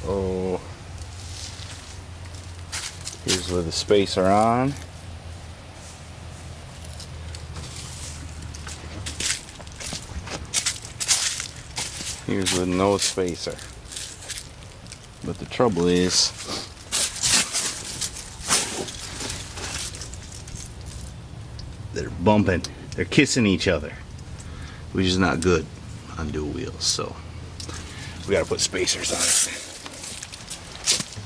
Oh, here's where the spacer on. Here's with no spacer. But the trouble is, they're bumping, they're kissing each other, which is not good on dual wheels. So we gotta put spacers on it.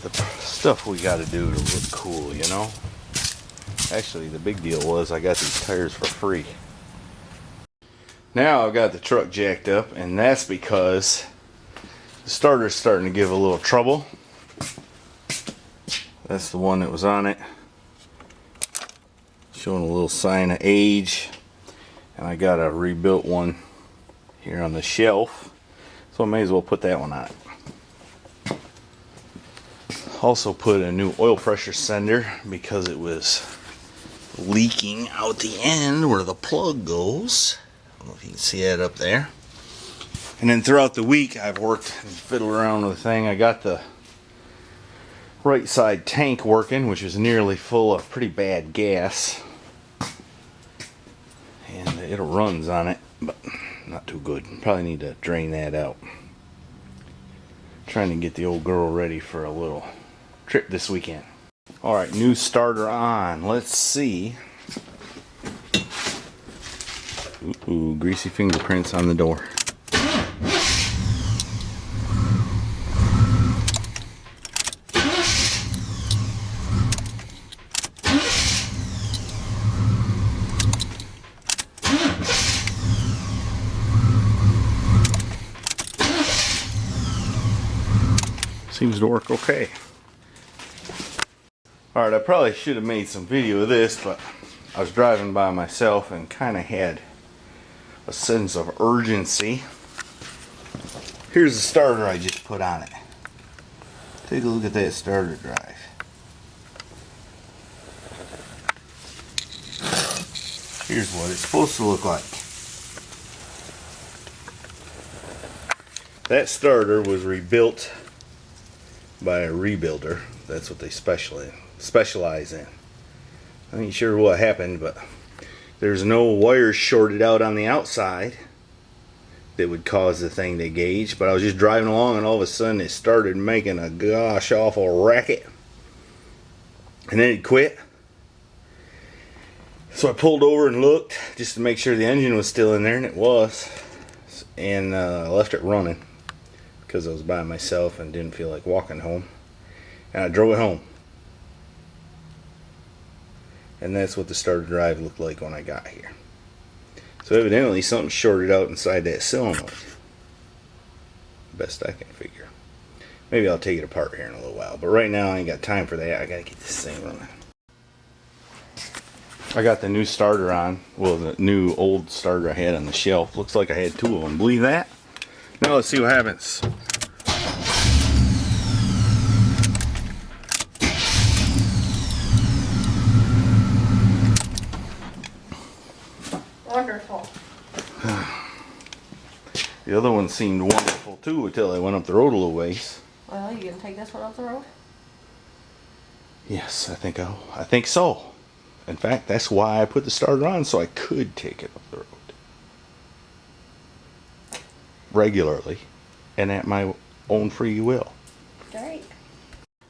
The stuff we gotta do to look cool, you know. Actually, the big deal was I got these tires for free. Now I've got the truck jacked up, and that's because the starter's starting to give a little trouble. That's the one that was on it, showing a little sign of age. And I got a rebuilt one here on the shelf, so I may as well put that one on it. Also put a new oil pressure sender because it was leaking out the end where the plug goes. I don't know if you can see that up there. And then throughout the week I've worked and fiddled around with the thing. I got the right side tank working, which is nearly full of pretty bad gas. And it runs on it, but not too good. Probably need to drain that out. Trying to get the old girl ready for a little trip this weekend. Alright, new starter on. Let's see. Ooh, greasy fingerprints on the door. Seems to work okay. Alright, I probably should have made some video of this, but I was driving by myself and kind of had a sense of urgency. Here's the starter I just put on it. Take a look at that starter drive. Here's what it's supposed to look like. That starter was rebuilt by a rebuilder. That's what they specialize in. I ain't sure what happened, but there's no wires shorted out on the outside that would cause the thing to gauge. But I was just driving along and all of a sudden it started making a gosh awful racket, and then it quit. So I pulled over and looked just to make sure the engine was still in there, and it was. And I left it running because I was by myself and didn't feel like walking home. And I drove it home. And that's what the starter drive looked like when I got here. So evidently something shorted out inside that solenoid. Best I can figure. Maybe I'll take it apart here in a little while. But right now I ain't got time for that. I gotta get this thing running. I got the new starter on. Well, the new old starter I had on the shelf. Looks like I had two of them. Believe that? Now let's see what happens. Wonderful. The other one seemed wonderful too until I went up the road a little ways. Well, you gonna take this one off the road? Yes, I think so. In fact, that's why I put the starter on, so I could take it up the road regularly and at my own free will. Great.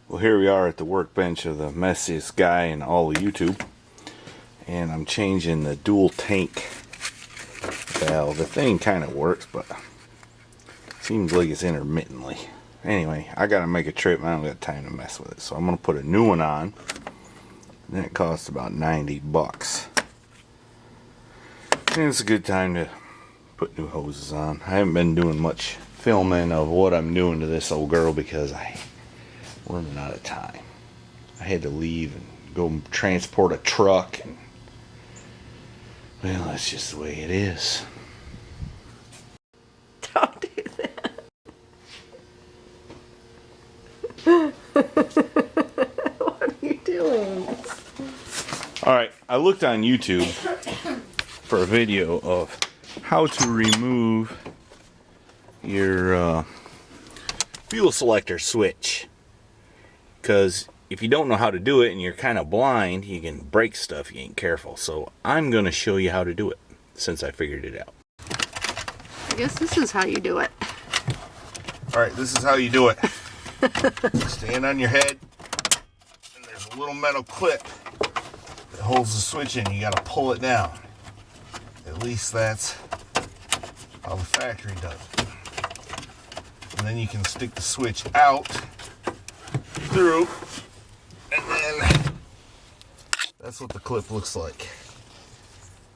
Well, here we are at the workbench of the messiest guy in all of YouTube, and I'm changing the dual tank valve. The thing kind of works, but seems like it's intermittently. Anyway, I gotta make a trip and I don't got time to mess with it, so I'm gonna put a new one on. And that costs about 90 bucks. And it's a good time to put new hoses on. I haven't been doing much filming of what I'm doing to this old girl because I'm running out of time. I had to leave and go transport a truck, and well, that's just the way it is. Don't do that. What are you doing? Alright, I looked on YouTube for a video of how to remove your fuel selector switch. Because if you don't know how to do it and you're kind of blind, you can break stuff if you ain't careful. So I'm going to show you how to do it since I figured it out. I guess this is how you do it. Alright, this is how you do it. Stand on your head, and there's a little metal clip that holds the switch in. You got to pull it down. At least that's how the factory does it. And then you can stick the switch out, through, and then that's what the clip looks like.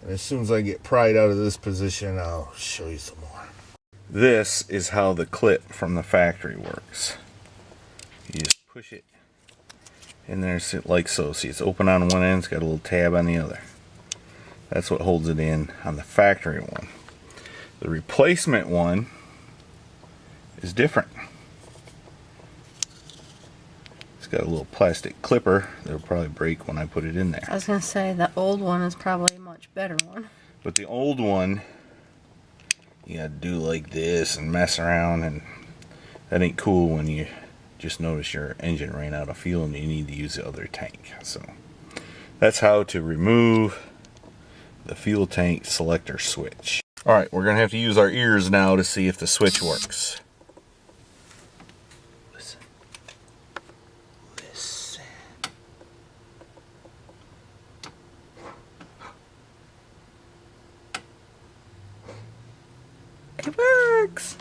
And as soon as I get pried out of this position, I'll show you some more. This is how the clip from the factory works. You just push it in there like so. See, it's open on one end, it's got a little tab on the other. That's what holds it in on the factory one. The replacement one is different. It's got a little plastic clipper that'll probably break when I put it in there. I was going to say the old one is probably a much better one. But the old one, you gotta do like this and mess around, and that ain't cool when you just notice your engine ran out of fuel and you need to use the other tank. So that's how to remove the fuel tank selector switch. Alright, we're gonna have to use our ears now to see if the switch works. Listen. Listen. It works.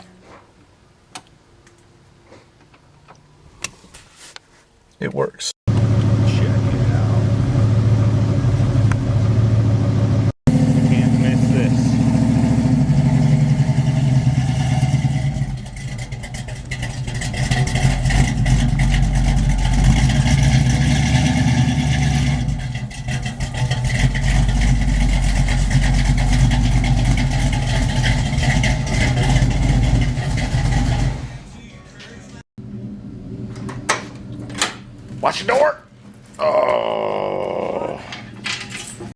It works. Check it out. You can't miss this. Watch the door! Oh!